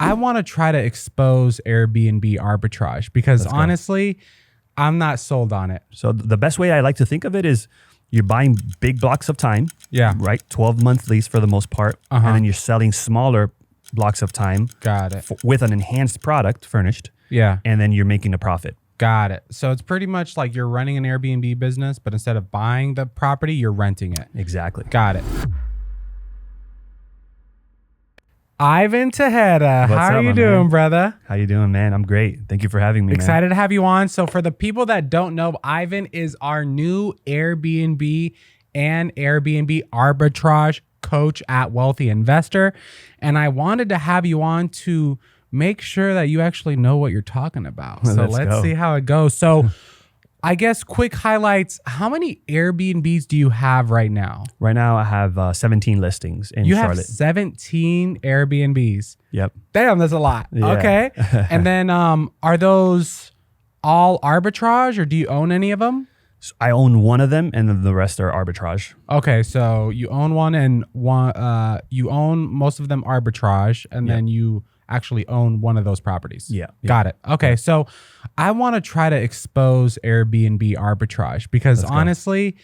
I want to try to expose Airbnb arbitrage because honestly, I'm not sold on it. So the best way I like to think of it is you're buying big blocks of time. Yeah. Right? 12-month lease for the most part. And then you're selling smaller blocks of time. Got it. With an enhanced product furnished. Yeah. And then you're making a profit. Got it. So it's pretty much like you're running an Airbnb business, but instead of buying the property, you're renting it. Exactly. Got it. Ivan Tejeda, how are you doing, brother? How you doing, man? I'm great. Thank you for having me, Excited to have you on. So for the people that don't know, Ivan is our new Airbnb and Airbnb arbitrage coach at Wealthy Investor. And I wanted to have you on to make sure that you actually know what you're talking about. So let's see how it goes. So I guess quick highlights. How many Airbnbs do you have right now? Right now, I have 17 listings in Charlotte. You have 17 Airbnbs. Yep. Damn, that's a lot. Yeah. Okay. And then are those all arbitrage or do you own any of them? So I own one of them and then the rest are arbitrage. Okay. So you own one and one, you own most of them arbitrage and then you actually own one of those properties. Yeah. Got it. Okay. So I want to try to expose Airbnb arbitrage because honestly,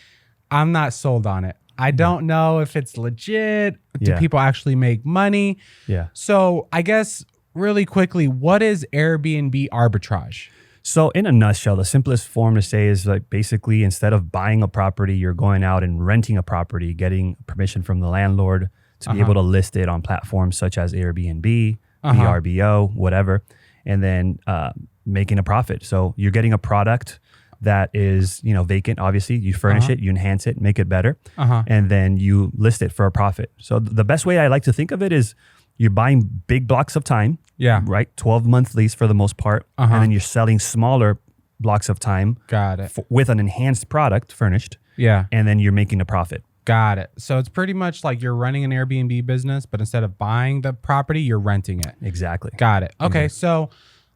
I'm not sold on it. I don't know if it's legit. Do people actually make money? Yeah. So I guess really quickly, what is Airbnb arbitrage? So in a nutshell, the simplest form to say is like basically instead of buying a property, you're going out and renting a property, getting permission from the landlord to be able to list it on platforms such as Airbnb, VRBO, whatever, and then making a profit. So you're getting a product that is, vacant. Obviously, you furnish it, you enhance it, make it better, and then you list it for a profit. So the best way I like to think of it is you're buying big blocks of time. Yeah. Right. 12-month lease for the most part, and then you're selling smaller blocks of time. Got it. With an enhanced product furnished. Yeah. And then you're making a profit. Got it. So it's pretty much like you're running an Airbnb business, but instead of buying the property, you're renting it. Exactly. Got it. Okay. So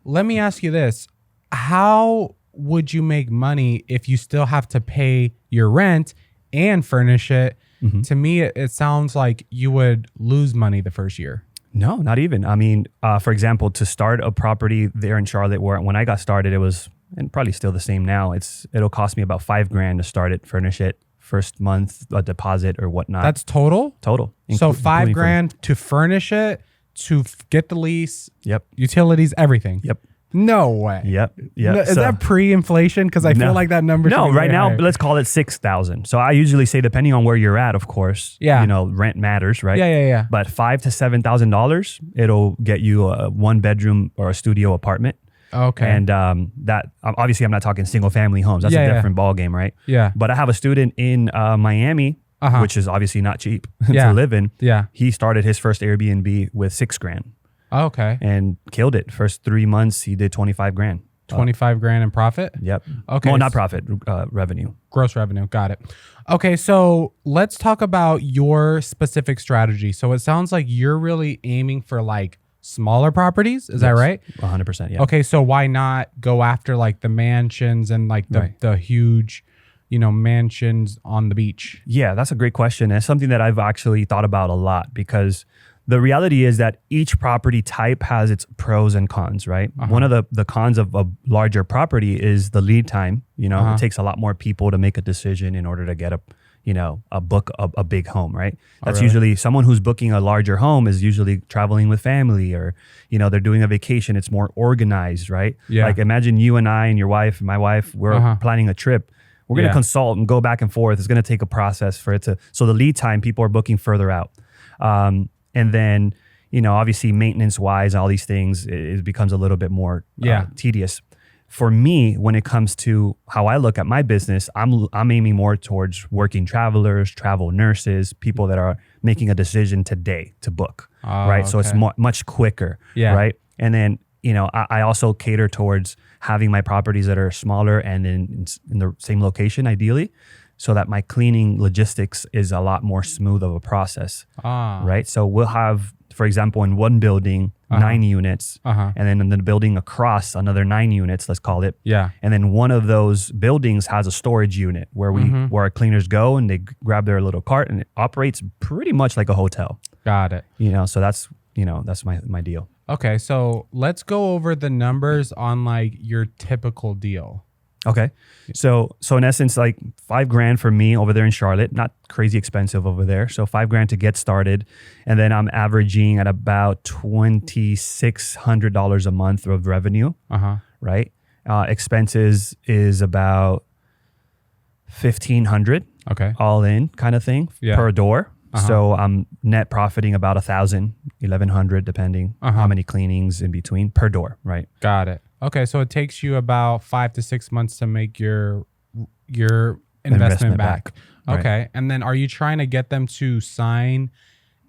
let me ask you this. How would you make money if you still have to pay your rent and furnish it? To me, it sounds like you would lose money the first year. No, not even. I mean, for example, to start a property there in Charlotte, where when I got started, it was, and probably still the same now, it'll cost me about $5,000 to start it, furnish it, first month, a deposit or whatnot. That's total? Total. So $5,000 to furnish it, to get the lease, utilities, everything. Yep. No way. Yep. Is that pre-inflation? Because I feel like that number. No, right now, let's call it $6,000. So I usually say, depending on where you're at, of course, rent matters, right? Yeah. But $5,000 to $7,000, it'll get you a 1-bedroom or a studio apartment. Okay. And that obviously, I'm not talking single family homes. That's a different ball game, right? Yeah. But I have a student in Miami, which is obviously not cheap to live in. Yeah. He started his first Airbnb with $6,000. Okay. And killed it. First 3 months, he did $25,000. $25,000 in profit? Yep. Okay. Well, not profit, revenue. Gross revenue. Got it. Okay. So let's talk about your specific strategy. So it sounds like you're really aiming for like smaller properties. Is that right? 100%. Yeah. Okay. So why not go after like the mansions and like the huge, mansions on the beach? Yeah, that's a great question. It's something that I've actually thought about a lot because the reality is that each property type has its pros and cons, right? One of the cons of a larger property is the lead time. It takes a lot more people to make a decision in order to get a big home, right? That's usually someone who's booking a larger home is usually traveling with family or, they're doing a vacation. It's more organized, right? Yeah. Like imagine you and I and your wife and my wife, we're planning a trip. We're going to consult and go back and forth. It's going to take a process for it to, so the lead time, people are booking further out. And then, obviously maintenance wise, all these things, it becomes a little bit more tedious. For me, when it comes to how I look at my business, I'm aiming more towards working travelers, travel nurses, people that are making a decision today to book, right? Okay. So it's much quicker, right? And then, I also cater towards having my properties that are smaller and in the same location, ideally, so that my cleaning logistics is a lot more smooth of a process, right? So we'll have, for example, in one building, 9 units, and then in the building across, another 9 units, let's call it. Yeah. And then one of those buildings has a storage unit where where our cleaners go and they grab their little cart and it operates pretty much like a hotel. Got it. So that's my deal. Okay, so let's go over the numbers on like your typical deal. Okay. So in essence, like $5,000 for me over there in Charlotte, not crazy expensive over there. So $5,000 to get started. And then I'm averaging at about $2,600 a month of revenue. Right. Expenses is about $1,500. Okay. All in kind of thing per door. So I'm net profiting about $1,000, $1,100, depending how many cleanings in between per door. Right. Got it. Okay, so it takes you about 5 to 6 months to make your investment back. Okay, right. And then are you trying to get them to sign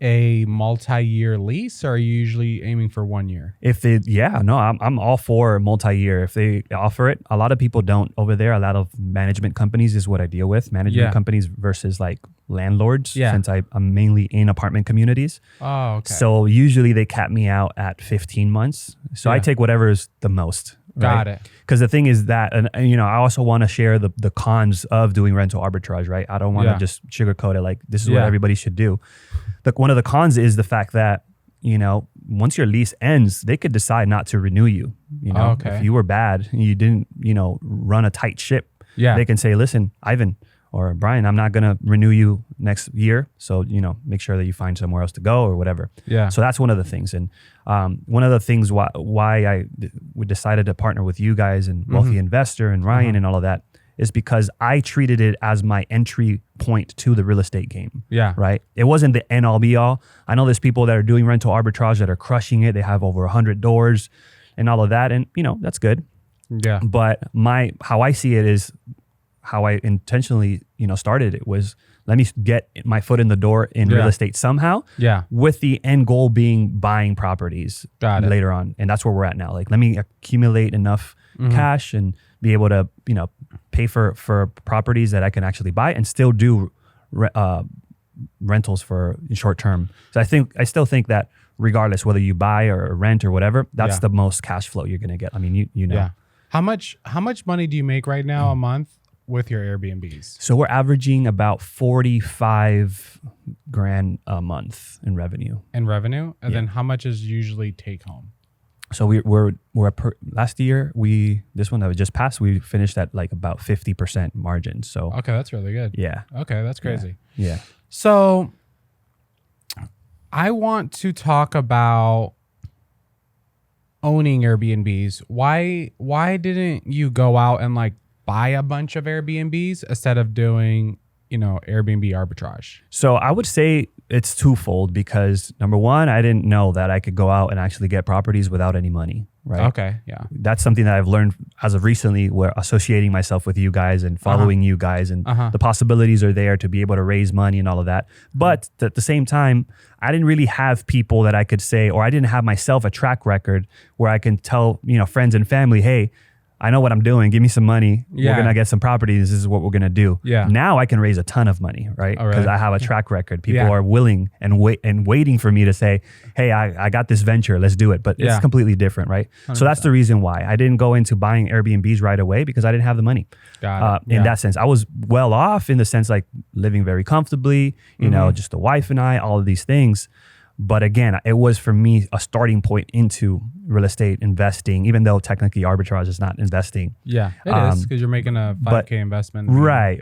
a multi-year lease, or are you usually aiming for 1 year? I'm all for multi-year. If they offer it, a lot of people don't over there. A lot of management companies is what I deal with. Management companies versus like landlords, since I'm mainly in apartment communities. Oh, okay. So usually they cap me out at 15 months. So I take whatever is the most. Right? Got it. Because the thing is that, and I also want to share the cons of doing rental arbitrage, right? I don't want to just sugarcoat it like this is what everybody should do. One of the cons is the fact that, once your lease ends, they could decide not to renew you. If you were bad, you didn't, run a tight ship. Yeah. They can say, listen, Ivan or Brian, I'm not going to renew you next year. So, make sure that you find somewhere else to go or whatever. Yeah. So that's one of the things. And one of the things why we decided to partner with you guys and Wealthy Investor and Ryan and all of that is because I treated it as my entry point to the real estate game. Yeah. Right. It wasn't the end all be all. I know there's people that are doing rental arbitrage that are crushing it. They have over 100 doors and all of that. And, that's good. Yeah. But how I see it is how I intentionally, started it was let me get my foot in the door in real estate somehow. Yeah. With the end goal being buying properties later on. And that's where we're at now. Like, let me accumulate enough cash and be able to, pay for properties that I can actually buy and still do rentals for short term. So I still think that regardless whether you buy or rent or whatever, that's the most cash flow you're going to get. I mean, you know. Yeah. How much money do you make right now a month with your Airbnbs? So we're averaging about $45,000 a month in revenue. And then how much is usually take home? So we're last year this one that we just passed, we finished at like about 50% margin. So okay, that's really good. Yeah. Okay, that's crazy. Yeah. So I want to talk about owning Airbnbs. Why didn't you go out and like buy a bunch of Airbnbs instead of doing, Airbnb arbitrage? So I would say it's twofold because number one, I didn't know that I could go out and actually get properties without any money. Right. Okay. Yeah. That's something that I've learned as of recently, where associating myself with you guys and following you guys and the possibilities are there to be able to raise money and all of that. But at the same time, I didn't really have people that I could say, or I didn't have myself a track record where I can tell, friends and family, hey, I know what I'm doing. Give me some money. Yeah. We're going to get some properties. This is what we're going to do. Yeah. Now I can raise a ton of money, right? Because I have a track record. People are willing and waiting for me to say, hey, I got this venture. Let's do it. But it's completely different, right? 100%. So that's the reason why I didn't go into buying Airbnbs right away, because I didn't have the money. Got it. In that sense, I was well off in the sense like living very comfortably, just the wife and I, all of these things. But again, it was for me a starting point into real estate investing, even though technically arbitrage is not investing. Yeah, it is, because you're making a 5K investment. Right.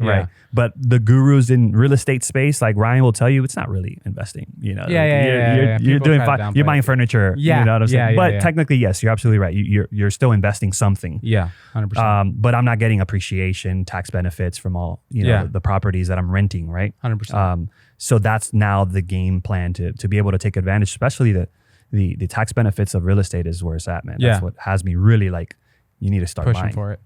But the gurus in real estate space, like Ryan will tell you, it's not really investing. You're doing fine. You're buying furniture. Yeah, you know what I'm saying? But technically, yes, you're absolutely right. You're still investing something. Yeah, 100%. But I'm not getting appreciation, tax benefits from all the properties that I'm renting. Right. 100%. So that's now the game plan to be able to take advantage, especially the tax benefits of real estate is where it's at, man. That's what has me really like, you need to start pushing buying for it.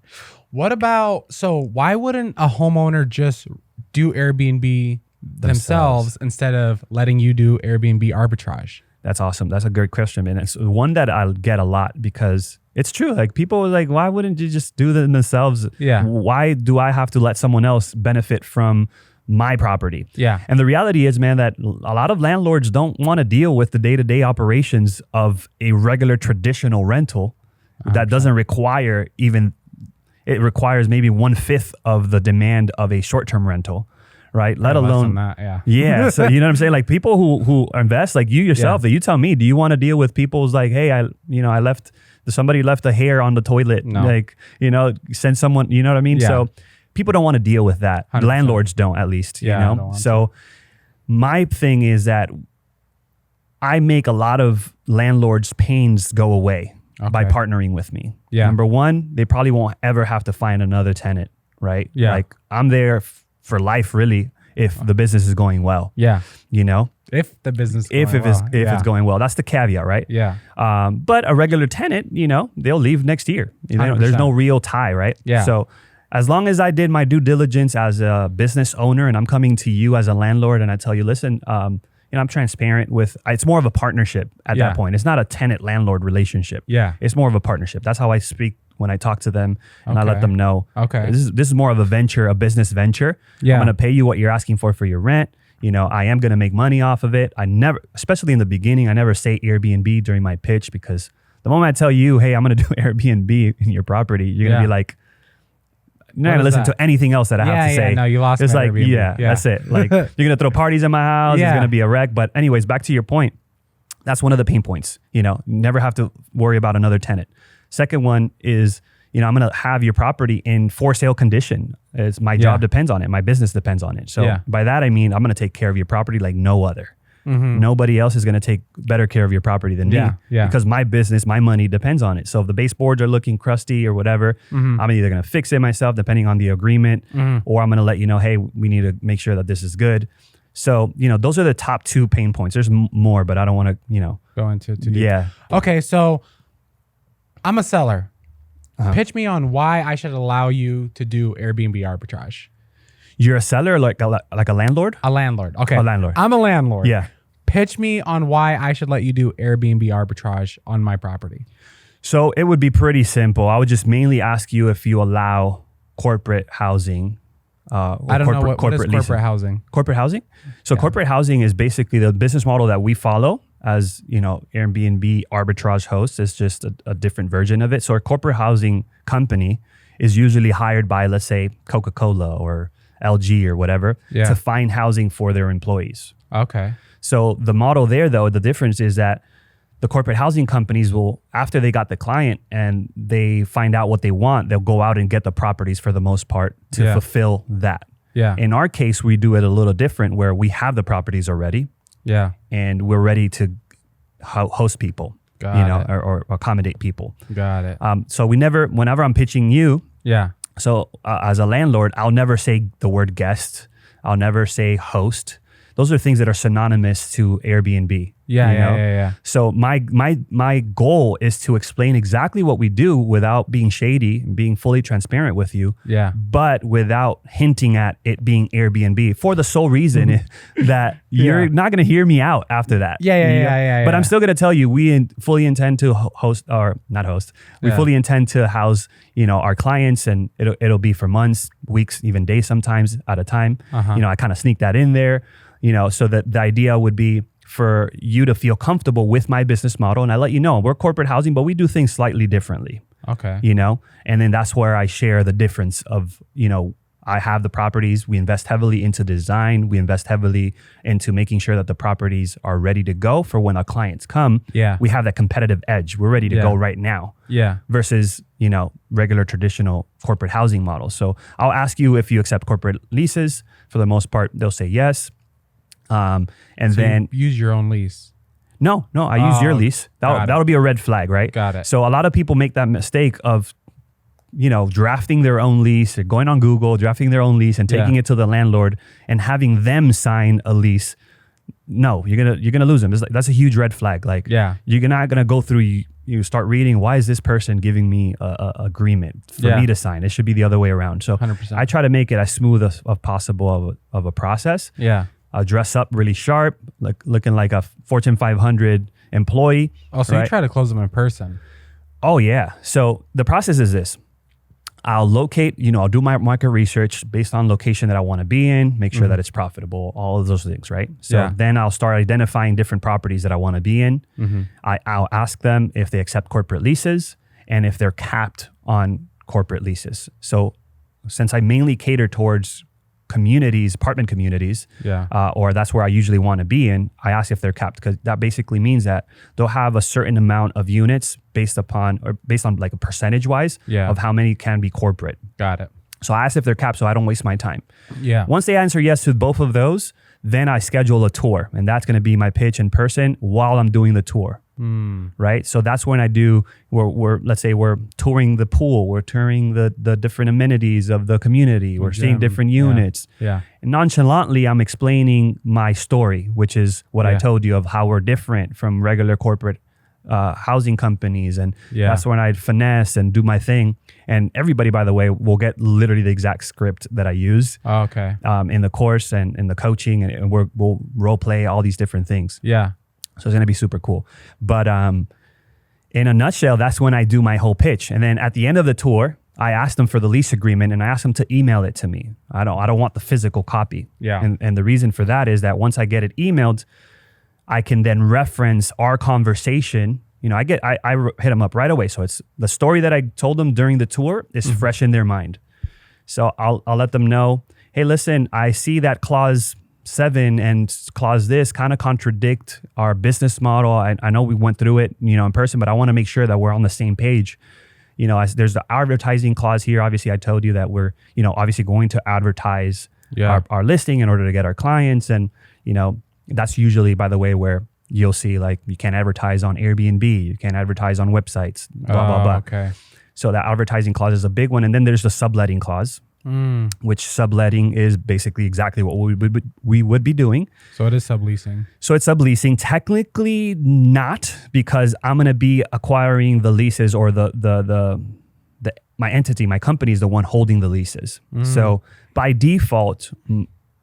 What about, so why wouldn't a homeowner just do Airbnb themselves instead of letting you do Airbnb arbitrage? That's awesome. That's a great question, man. It's one that I'll get a lot because it's true. Like people are like, why wouldn't you just do them themselves? Yeah. Why do I have to let someone else benefit from my property? Yeah. And the reality is, man, that a lot of landlords don't want to deal with the day-to-day operations of a regular traditional rental that doesn't require it requires maybe 1/5 of the demand of a short-term rental, right? Let Less alone than that, yeah. yeah. So you know what I'm saying? Like people who invest, like you yourself, that you tell me, do you want to deal with people's like, hey, somebody left a hair on the toilet. No. Like, send someone, you know what I mean? Yeah. So people don't want to deal with that. 100%. Landlords don't, at least, Yeah, I don't want So my thing is that I make a lot of landlords' pains go away by partnering with me. Yeah. Number one, they probably won't ever have to find another tenant, right? Yeah. Like I'm there for life, really, if the business is going well. Yeah. If the business it's going well. That's the caveat, right? Yeah. But a regular tenant, they'll leave next year. There's no real tie, right? Yeah. So as long as I did my due diligence as a business owner and I'm coming to you as a landlord and I tell you, listen, I'm transparent with, it's more of a partnership at that point. It's not a tenant landlord relationship. Yeah. It's more of a partnership. That's how I speak when I talk to them and I let them know. Okay. This is more of a venture, a business venture. Yeah. I'm going to pay you what you're asking for your rent. I am going to make money off of it. I never, especially in the beginning, I never say Airbnb during my pitch because the moment I tell you, hey, I'm going to do Airbnb in your property, you're going to be like, you're not going to listen to anything else that I have to say. Yeah, no, you lost It's like, Airbnb. that's it. Like, you're going to throw parties in my house. It's going to be a wreck. But anyways, back to your point. That's one of the pain points. Never have to worry about another tenant. Second one is, I'm going to have your property in for sale condition. My job depends on it. My business depends on it. So by that, I mean, I'm going to take care of your property like no other. Mm-hmm. Nobody else is going to take better care of your property than me because my business, my money depends on it. So if the baseboards are looking crusty or whatever, I'm either going to fix it myself depending on the agreement, or I'm going to let you know, hey, we need to make sure that this is good. So, those are the top two pain points. There's more, but I don't want to, go into it too deep. Yeah. Okay. So I'm a seller. Pitch me on why I should allow you to do Airbnb arbitrage. You're a seller, like a landlord? A landlord. Okay. A landlord. I'm a landlord. Yeah. Pitch me on why I should let you do Airbnb arbitrage on my property. So it would be pretty simple. I would just mainly ask you if you allow corporate housing. I don't know what is corporate housing. Corporate housing? So corporate housing is basically the business model that we follow as, Airbnb arbitrage hosts. It's just a different version of it. So a corporate housing company is usually hired by, let's say, Coca-Cola or LG or whatever to find housing for their employees. Okay. So the model there, though, the difference is that the corporate housing companies will, after they got the client and they find out what they want, they'll go out and get the properties for the most part to fulfill that. Yeah. In our case, we do it a little different where we have the properties already. Yeah. And we're ready to host people, or accommodate people. Got it. So whenever I'm pitching you, so as a landlord, I'll never say the word guest. I'll never say host. Those are things that are synonymous to Airbnb. Yeah. So my goal is to explain exactly what we do without being shady and being fully transparent with you. Yeah. But without hinting at it being Airbnb for the sole reason that you're not going to hear me out after that. Yeah. But I'm still going to tell you we fully intend to host or not host. We fully intend to house, our clients, and it'll be for months, weeks, even days sometimes at a time. I kind of sneak that in there. So that the idea would be for you to feel comfortable with my business model. And I let you know we're corporate housing, but we do things slightly differently. Okay. And then that's where I share the difference of, I have the properties. We invest heavily into design. We invest heavily into making sure that the properties are ready to go for when our clients come. Yeah. We have that competitive edge. We're ready to go right now. Yeah. Versus, regular traditional corporate housing models. So I'll ask you if you accept corporate leases. For the most part, they'll say yes. And so then you use your own lease. No, I use your lease. That'll be a red flag, right? Got it. So a lot of people make that mistake of, drafting their own lease or going on Google, drafting their own lease and taking it to the landlord and having them sign a lease. No, you're gonna lose them. That's a huge red flag. Like, you're not gonna go through. You start reading. Why is this person giving me a agreement for me to sign? It should be the other way around. So 100%. I try to make it as smooth as possible of a process. Yeah. I'll dress up really sharp, like looking like a Fortune 500 employee. Oh, so you try to close them in person? Oh yeah. So the process is this. I'll locate, I'll do my market research based on location that I want to be in, make sure that it's profitable, all of those things, right? So then I'll start identifying different properties that I want to be in. I'll ask them if they accept corporate leases and if they're capped on corporate leases. So since I mainly cater towards communities, apartment communities, or that's where I usually want to be in, I ask if they're capped, because that basically means that they'll have a certain amount of units based on like a percentage wise of how many can be corporate. Got it. So I ask if they're capped so I don't waste my time. Yeah. Once they answer yes to both of those, then I schedule a tour, and that's going to be my pitch in person while I'm doing the tour. Right. So that's when I do, let's say we're touring the pool, we're touring the different amenities of the community, we're seeing different units. And nonchalantly, I'm explaining my story, which is what I told you of how we're different from regular corporate housing companies. And that's when I finesse and do my thing. And everybody, by the way, will get literally the exact script that I use in the course and in the coaching, and we'll role play all these different things. Yeah. So it's going to be super cool. But in a nutshell, that's when I do my whole pitch. And then at the end of the tour, I ask them for the lease agreement, and I ask them to email it to me. I don't want the physical copy. Yeah. And the reason for that is that once I get it emailed, I can then reference our conversation. You know, I hit them up right away. So it's the story that I told them during the tour is fresh in their mind. So I'll let them know, hey, listen, I see that clause 7 and clause this kind of contradict our business model. I know we went through it, in person, but I want to make sure that we're on the same page. There's the advertising clause here. Obviously, I told you that we're, obviously going to advertise our listing in order to get our clients. And, that's usually, by the way, where you'll see like you can't advertise on Airbnb, you can't advertise on websites, blah, blah, blah. Okay. So that advertising clause is a big one. And then there's the subletting clause. Which subletting is basically exactly what we would be doing. So it is subleasing. So it's subleasing. Technically not, because I'm going to be acquiring the leases, or my entity, my company is the one holding the leases. So by default,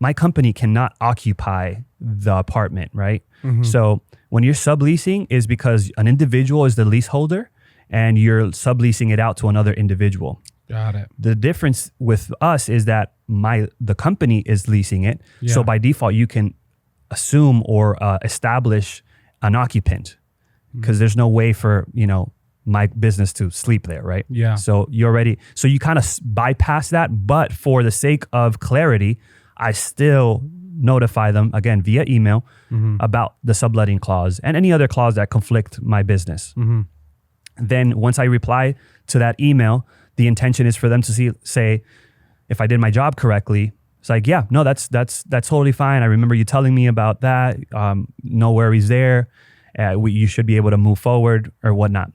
my company cannot occupy the apartment, right? So when you're subleasing is because an individual is the leaseholder and you're subleasing it out to another individual. Got it. The difference with us is that the company is leasing it. Yeah. So by default, you can assume or establish an occupant, because there's no way for, my business to sleep there, right? Yeah. So you kind of bypass that. But for the sake of clarity, I still notify them again via email about the subletting clause and any other clause that conflict my business. Then once I reply to that email, the intention is for them to say, if I did my job correctly, it's like, yeah, no, that's totally fine. I remember you telling me about that. No worries there. You should be able to move forward or whatnot.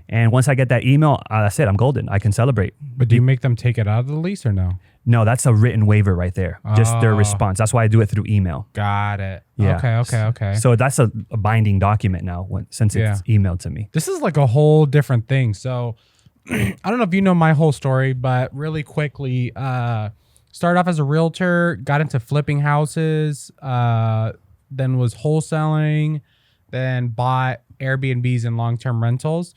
And once I get that email, that's it. I'm golden. I can celebrate. But do you make them take it out of the lease or no? No, that's a written waiver right there. Just their response. That's why I do it through email. Got it. Yeah. Okay. So that's a binding document now since it's emailed to me. This is like a whole different thing. So I don't know if you know my whole story, but really quickly, started off as a realtor, got into flipping houses, then was wholesaling, then bought Airbnbs and long-term rentals.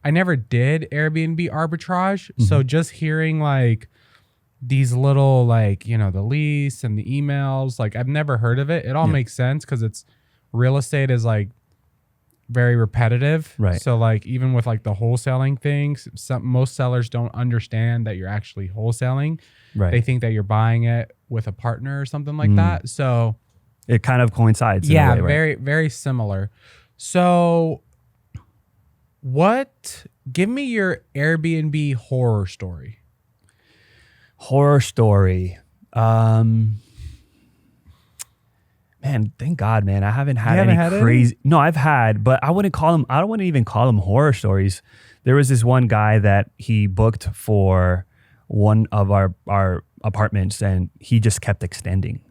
I never did Airbnb arbitrage. So just hearing like these little, like, the lease and the emails, like I've never heard of it. It all makes sense because it's real estate is like very repetitive. Right. So like even with like the wholesaling things, most sellers don't understand that you're actually wholesaling. Right. They think that you're buying it with a partner or something like that. So it kind of coincides. Yeah, in a way, right? Very, very similar. So give me your Airbnb horror story. Horror story. Man, thank God, man. I haven't had any crazy. No, I've had, but I don't even call them horror stories. There was this one guy that he booked for one of our apartments, and he just kept extending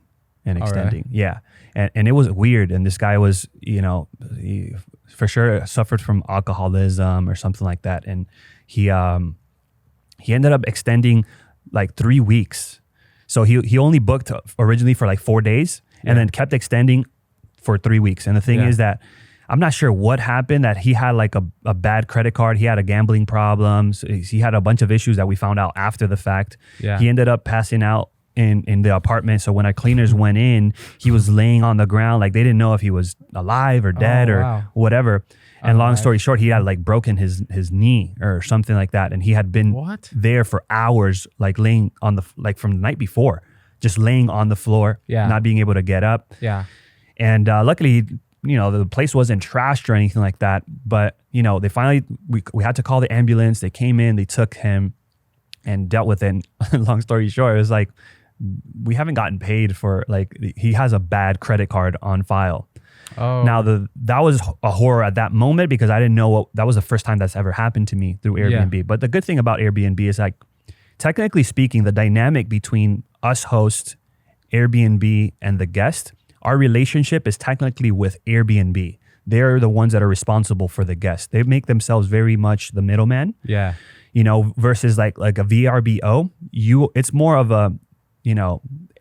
and extending. Right. Yeah. And it was weird. And this guy was, he for sure suffered from alcoholism or something like that. And he ended up extending like 3 weeks. So he only booked originally for like 4 days and then kept extending for 3 weeks. And the thing is that I'm not sure what happened, that he had like a bad credit card. He had a gambling problem. So he had a bunch of issues that we found out after the fact. Yeah. He ended up passing out in the apartment. So when our cleaners went in, he was laying on the ground. Like they didn't know if he was alive or dead or whatever. And long story short, he had like broken his knee or something like that. And he had been there for hours, like laying on from the night before. just laying on the floor, not being able to get up. Yeah. And luckily, the place wasn't trashed or anything like that. But, they finally, we had to call the ambulance. They came in, they took him and dealt with it. And long story short, it was like, we haven't gotten paid for, like, he has a bad credit card on file. Oh. Now, that was a horror at that moment because I didn't know that was the first time that's ever happened to me through Airbnb. Yeah. But the good thing about Airbnb is, like, technically speaking, the dynamic between us host, Airbnb, and the guest, our relationship is technically with Airbnb. They're the ones that are responsible for the guest. They make themselves very much the middleman. Yeah. Versus like a VRBO, it's more of a,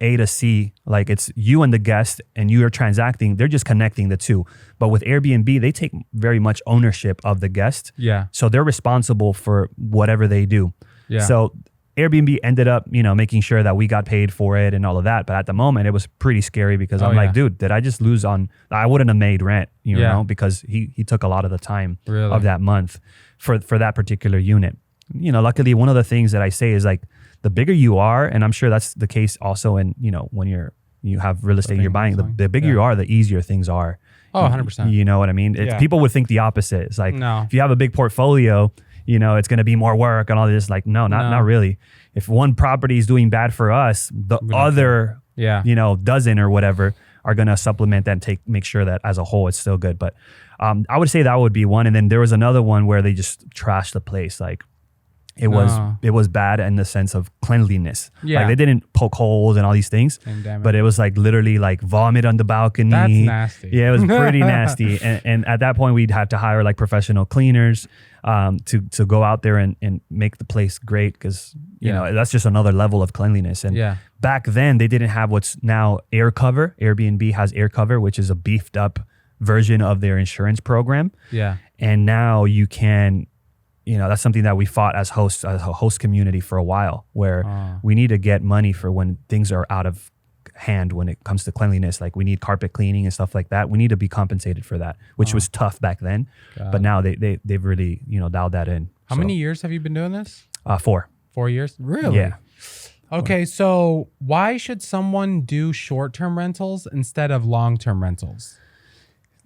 A to C, like it's you and the guest and you are transacting. They're just connecting the two. But with Airbnb, they take very much ownership of the guest. Yeah. So they're responsible for whatever they do. Yeah. So Airbnb ended up, making sure that we got paid for it and all of that. But at the moment, it was pretty scary because I'm like, dude, did I just lose on? I wouldn't have made rent, because he took a lot of the time of that month for that particular unit. Luckily, one of the things that I say is, like, the bigger you are, and I'm sure that's the case also in, when you have real estate, you're buying, the bigger you are, the easier things are. Oh, 100%. You know what I mean? People would think the opposite. It's like, no. If you have a big portfolio, it's going to be more work and all this. Like, no, not really. If one property is doing bad for us, the other, dozen or whatever are going to supplement that and make sure that as a whole, it's still good. But I would say that would be one. And then there was another one where they just trashed the place. Like, it was bad in the sense of cleanliness. Yeah. Like, they didn't poke holes and all these things, but it was like literally like vomit on the balcony. That's nasty. Yeah, it was pretty nasty. And at that point, we'd have to hire like professional cleaners to go out there and make the place great because, that's just another level of cleanliness. And back then, they didn't have what's now Air Cover. Airbnb has Air Cover, which is a beefed up version of their insurance program. Yeah. And now you can... that's something that we fought as a host community for a while, where we need to get money for when things are out of hand when it comes to cleanliness. Like, we need carpet cleaning and stuff like that. We need to be compensated for that, which was tough back then. But now they've really, dialed that in. How many years have you been doing this? 4. 4 years? Really? Yeah. Okay, so why should someone do short-term rentals instead of long-term rentals?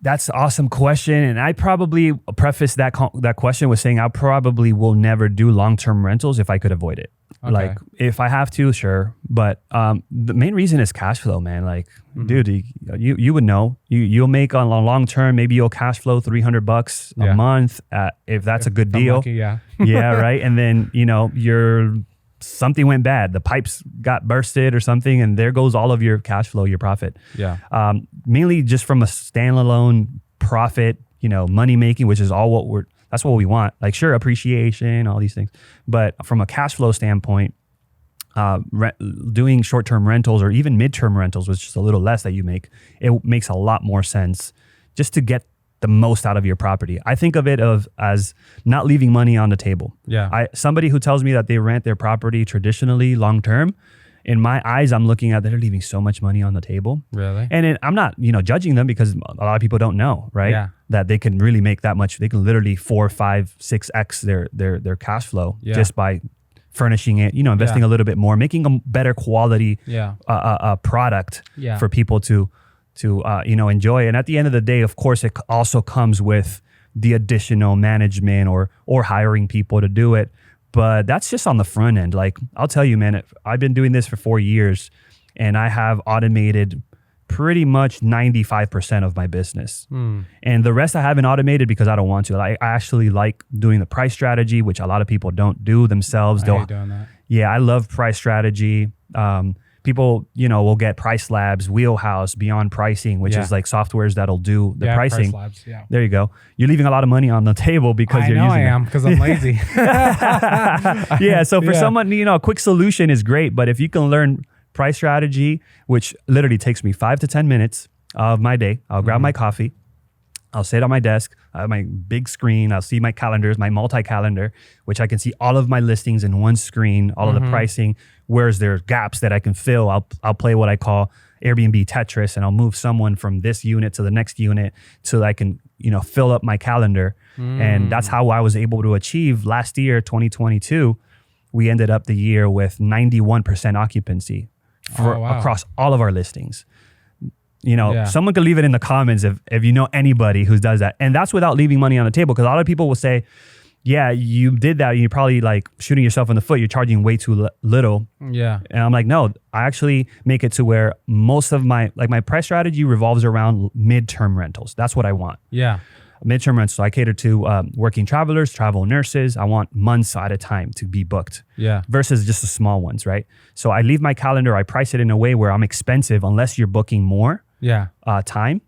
That's an awesome question. And I probably preface that question with saying I probably will never do long-term rentals if I could avoid it. Okay. Like, if I have to, sure. But the main reason is cash flow, man. Like, dude, you would know. You'll make on long-term, maybe you'll cash flow $300 a month if that's a good deal. Lucky, yeah, right. And then, something went bad. The pipes got bursted or something, and there goes all of your cash flow, your profit. Yeah. Mainly just from a standalone profit, money making, which is all that's what we want. Like, sure, appreciation, all these things. But from a cash flow standpoint, doing short-term rentals or even mid-term rentals, which is a little less that you make, it makes a lot more sense just to get the most out of your property. I think of it as not leaving money on the table. Yeah. Somebody who tells me that they rent their property traditionally long term, in my eyes, I'm looking at they're leaving so much money on the table. Really? And I'm not, judging them because a lot of people don't know, right? Yeah. That they can really make that much. They can literally 4, 5, 6x their cash flow just by furnishing it, investing a little bit more, making a better quality product for people to enjoy. And at the end of the day, of course, it also comes with the additional management or hiring people to do it. But that's just on the front end. Like, I'll tell you, man, I've been doing this for 4 years and I have automated pretty much 95% of my business. And the rest I haven't automated because I don't want to. I actually like doing the price strategy, which a lot of people don't do themselves. I hate doing that. Yeah, I love price strategy. People, will get Price Labs, Wheelhouse, Beyond Pricing, which is like softwares that'll do the pricing. Price Labs, There you go. You're leaving a lot of money on the table because you're using it. I am because I'm lazy. So for someone, a quick solution is great. But if you can learn price strategy, which literally takes me 5 to 10 minutes of my day, I'll grab my coffee. I'll sit on my desk, I have my big screen, I'll see my calendars, my multi-calendar, which I can see all of my listings in one screen, all of the pricing. Where's there gaps that I can fill? I'll play what I call Airbnb Tetris, and I'll move someone from this unit to the next unit so that I can, fill up my calendar. And that's how I was able to achieve last year, 2022. We ended up the year with 91% occupancy. for across all of our listings. You know, someone could leave it in the comments if you know anybody who does that. And that's without leaving money on the table. Because a lot of people will say, yeah, you did that. You're probably like shooting yourself in the foot. You're charging way too little. Yeah. And I'm like, no, I actually make it to where most of my price strategy revolves around midterm rentals. That's what I want. Yeah. Midterm rentals. So I cater to working travelers, travel nurses. I want months at a time to be booked. Yeah. Versus just the small ones, right? So I leave my calendar, I price it in a way where I'm expensive unless you're booking more. Time.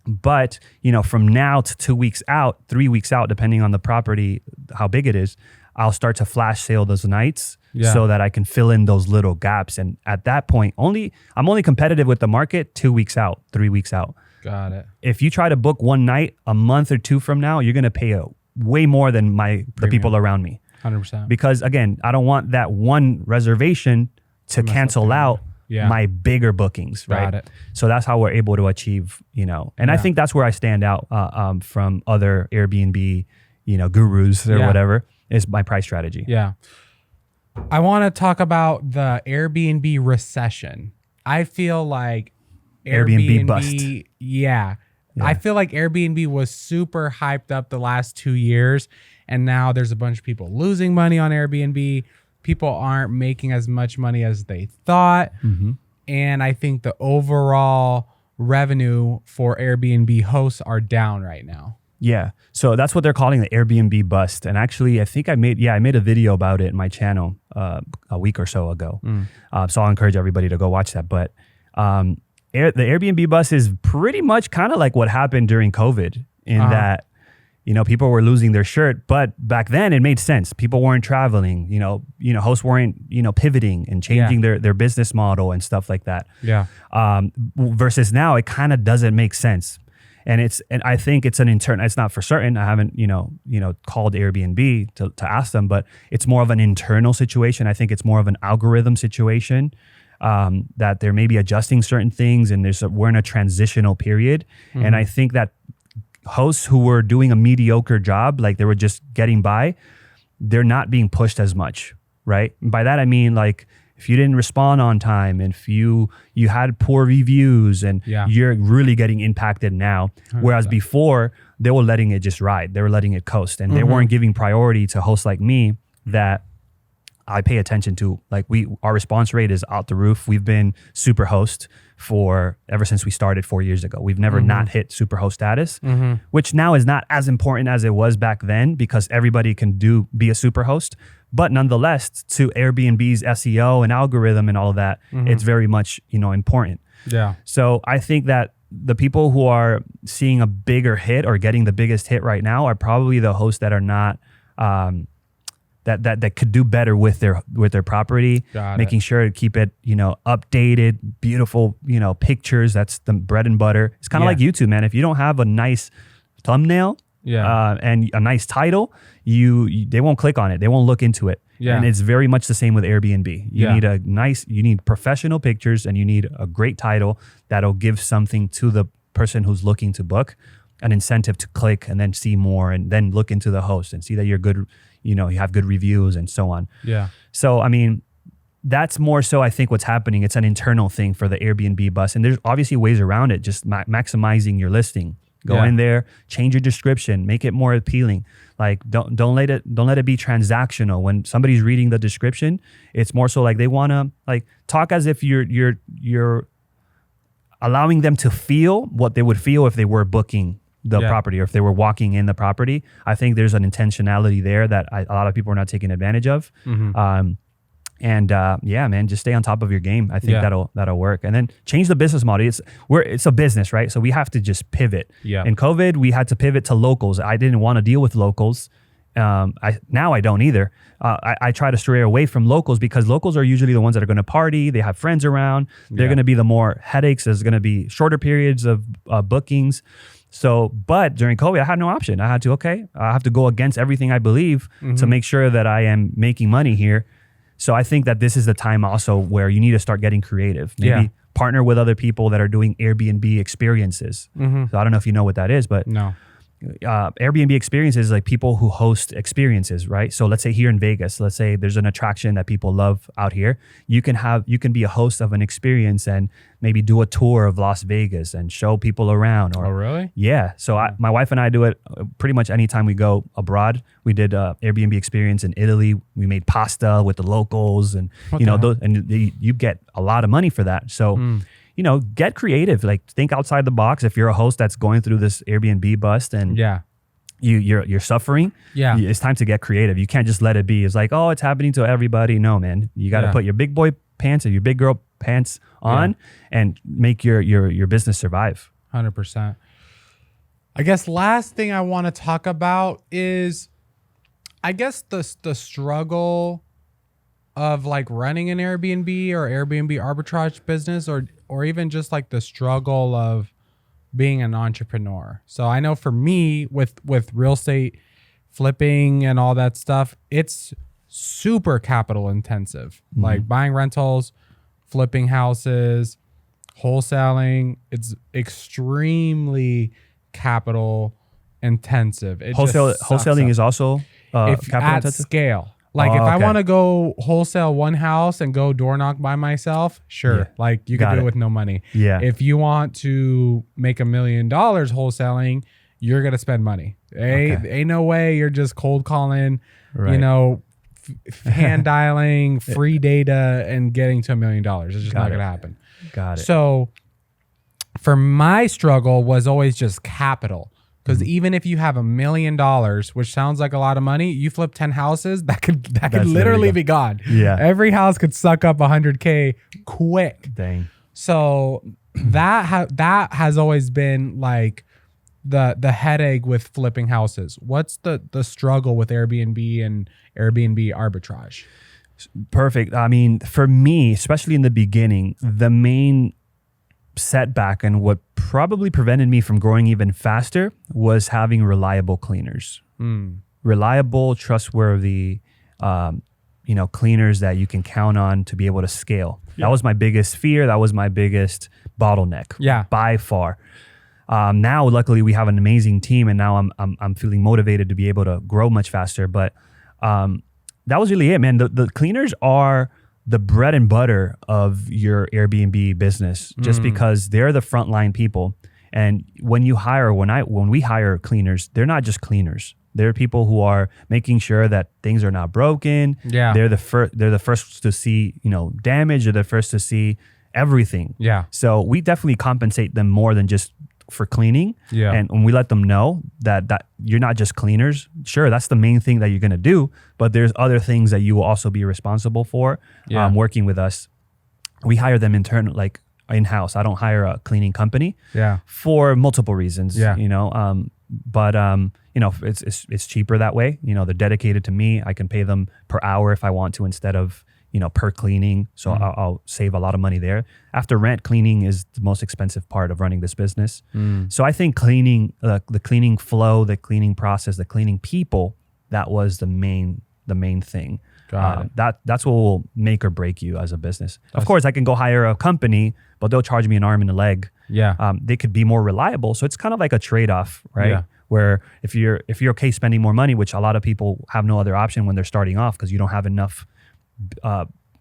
But, you know, from now to 2 weeks out, 3 weeks out, depending on the property, how big it is, I'll start to flash sale those nights so that I can fill in those little gaps. And at that point, I'm only competitive with the market 2 weeks out, 3 weeks out. Got it. If you try to book one night a month or two from now, you're going to pay way more than the people around me. 100%. Because again, I don't want that one reservation to cancel out my bigger bookings, right? Got it. So that's how we're able to achieve, you know, and I think that's where I stand out from other Airbnb, you know, gurus or whatever, is my price strategy. Yeah. I want to talk about the Airbnb recession. I feel like Airbnb bust. Yeah. I feel like Airbnb was super hyped up the last 2 years, and now there's a bunch of people losing money on Airbnb. People aren't making as much money as they thought. Mm-hmm. And I think the overall revenue for Airbnb hosts are down right now. Yeah. So that's what they're calling the Airbnb bust. And actually, I think I made a video about it in my channel a week or so ago. So I'll encourage everybody to go watch that. But the Airbnb bust is pretty much kind of like what happened during COVID in that, you know, people were losing their shirt, but back then it made sense. People weren't traveling, you know, hosts weren't, you know, pivoting and changing their business model and stuff like that. Yeah. Versus now, it kind of doesn't make sense. And I think it's it's not for certain. I haven't, you know, called Airbnb to ask them, but it's more of an internal situation. I think it's more of an algorithm situation. That they're maybe adjusting certain things, and we're in a transitional period. Mm-hmm. And I think that hosts who were doing a mediocre job, like they were just getting by, they're not being pushed as much, right? And by that I mean, like, if you didn't respond on time, and if you had poor reviews, and you're really getting impacted now. 100%. Whereas before, they were letting it just ride. They were letting it coast, and they weren't giving priority to hosts like me that I pay attention to. Like, our response rate is out the roof. We've been super host ever since we started 4 years ago. We've never not hit super host status, which now is not as important as it was back then, because everybody can be a super host. But nonetheless, to Airbnb's SEO and algorithm and all of that, it's very much, you know, important. Yeah. So I think that the people who are seeing a bigger hit or getting the biggest hit right now are probably the hosts that are not that could do better with their property, making sure to keep it, you know, updated, beautiful, you know, pictures. That's the bread and butter. It's kind of like YouTube, man. If you don't have a nice thumbnail and a nice title, they won't click on it. They won't look into it. Yeah. And it's very much the same with Airbnb. You need professional pictures, and you need a great title that'll give something to the person who's looking to book, an incentive to click and then see more, and then look into the host and see that you're good, you know, you have good reviews and so on. Yeah. So, I mean, that's more so, I think, what's happening. It's an internal thing for the Airbnb bus. And there's obviously ways around it, just maximizing your listing. Go in there, change your description, make it more appealing. Like, don't let it be transactional. When somebody's reading the description, it's more so like they want to, like, talk as if you're allowing them to feel what they would feel if they were booking the property, or if they were walking in the property. I think there's an intentionality there that a lot of people are not taking advantage of. Man, just stay on top of your game. I think that'll work. And then change the business model. It's a business, right? So we have to just pivot. Yeah. In COVID, we had to pivot to locals. I didn't want to deal with locals. Now I don't either. I try to stray away from locals, because locals are usually the ones that are going to party. They have friends around. They're going to be the more headaches. There's going to be shorter periods of bookings. So, but during COVID, I had no option. I had to go against everything I believe to make sure that I am making money here. So I think that this is the time also where you need to start getting creative. Maybe partner with other people that are doing Airbnb experiences. So I don't know if you know what that is, but no. Airbnb experiences is like people who host experiences, right? So let's say here in Vegas, let's say there's an attraction that people love out here. You can be a host of an experience and maybe do a tour of Las Vegas and show people around. Oh, really? Yeah. So my wife and I do it pretty much anytime we go abroad. We did Airbnb experience in Italy. We made pasta with the locals, and you get a lot of money for that. So. Get creative. Like, think outside the box. If you're a host that's going through this Airbnb bust and you're suffering, it's time to get creative. You can't just let it be. It's like, oh, it's happening to everybody. No, man. You got to put your big boy pants and your big girl pants on and make your business survive. 100%. I guess last thing I want to talk about is, I guess the struggle of like running an Airbnb or Airbnb arbitrage business, or even just like the struggle of being an entrepreneur. So I know for me with real estate flipping and all that stuff, it's super capital intensive. Mm-hmm. Like buying rentals, flipping houses, wholesaling, it's extremely capital intensive. Wholesaling is also capital at intensive? Scale. Like if I want to go wholesale one house and go door knock by myself, sure. Yeah. Like you can do it with no money. Yeah. If you want to make $1 million wholesaling, you're going to spend money. Ain't no way you're just cold calling, hand dialing, free data and getting to $1 million. It's just not going to happen. Got it. So for my struggle was always just capital. Because even if you have $1 million, which sounds like a lot of money, you flip 10 houses, that could literally be gone. Yeah. Every house could suck up $100K quick. Dang. So that has always been like the headache with flipping houses. What's the struggle with Airbnb and Airbnb arbitrage? Perfect. I mean, for me, especially in the beginning, the main setback and what probably prevented me from growing even faster was having reliable cleaners. Reliable, trustworthy, cleaners that you can count on to be able to scale. Yeah. That was my biggest fear. That was my biggest bottleneck. Yeah, by far. Now, luckily, we have an amazing team, and now I'm feeling motivated to be able to grow much faster. But that was really it, man. The cleaners are the bread and butter of your Airbnb business, just because they're the frontline people. And when you hire, when we hire cleaners, they're not just cleaners. They're people who are making sure that things are not broken. Yeah. They're the first to see, damage. They're the first to see everything. Yeah. So we definitely compensate them more than just for cleaning. Yeah. And we let them know that you're not just cleaners. Sure, that's the main thing that you're going to do, but there's other things that you will also be responsible for. Working with us. We hire them in-house. I don't hire a cleaning company. Yeah. For multiple reasons. Yeah. It's cheaper that way. They're dedicated to me. I can pay them per hour if I want to instead of per cleaning. So I'll save a lot of money there. After rent, cleaning is the most expensive part of running this business. So I think cleaning, the cleaning flow, the cleaning process, the cleaning people, that was the main thing. Got it. That's what will make or break you as a business. Of course, I can go hire a company, but they'll charge me an arm and a leg. Yeah. They could be more reliable. So it's kind of like a trade-off, right? Yeah. Where if you're okay spending more money, which a lot of people have no other option when they're starting off because you don't have enough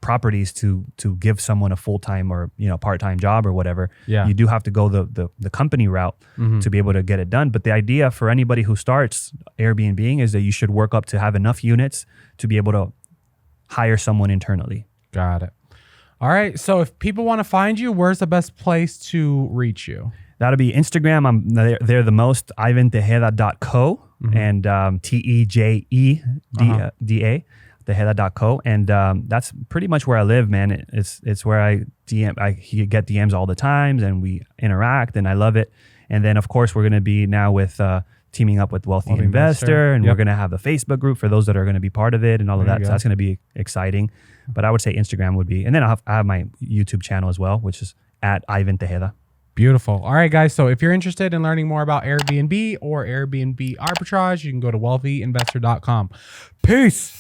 properties to give someone a full-time or part-time job or whatever. Yeah. You do have to go the company route to be able to get it done. But the idea for anybody who starts Airbnb is that you should work up to have enough units to be able to hire someone internally. Got it. All right. So if people want to find you, where's the best place to reach you? That'll be Instagram. I'm there the most, ivantejeda.co and Tejeda. Tejeda.co, and that's pretty much where I live, man. It's where I get DMs all the time, and we interact, and I love it. And then of course we're going to be now with teaming up with Wealthy Investor, and we're going to have a Facebook group for those that are going to be part of it, and all of that. So that's going to be exciting. But I would say Instagram would be, and then I have my YouTube channel as well, which is at Ivan Tejeda. Beautiful. All right, guys. So if you're interested in learning more about Airbnb or Airbnb arbitrage, you can go to wealthyinvestor.com. Peace.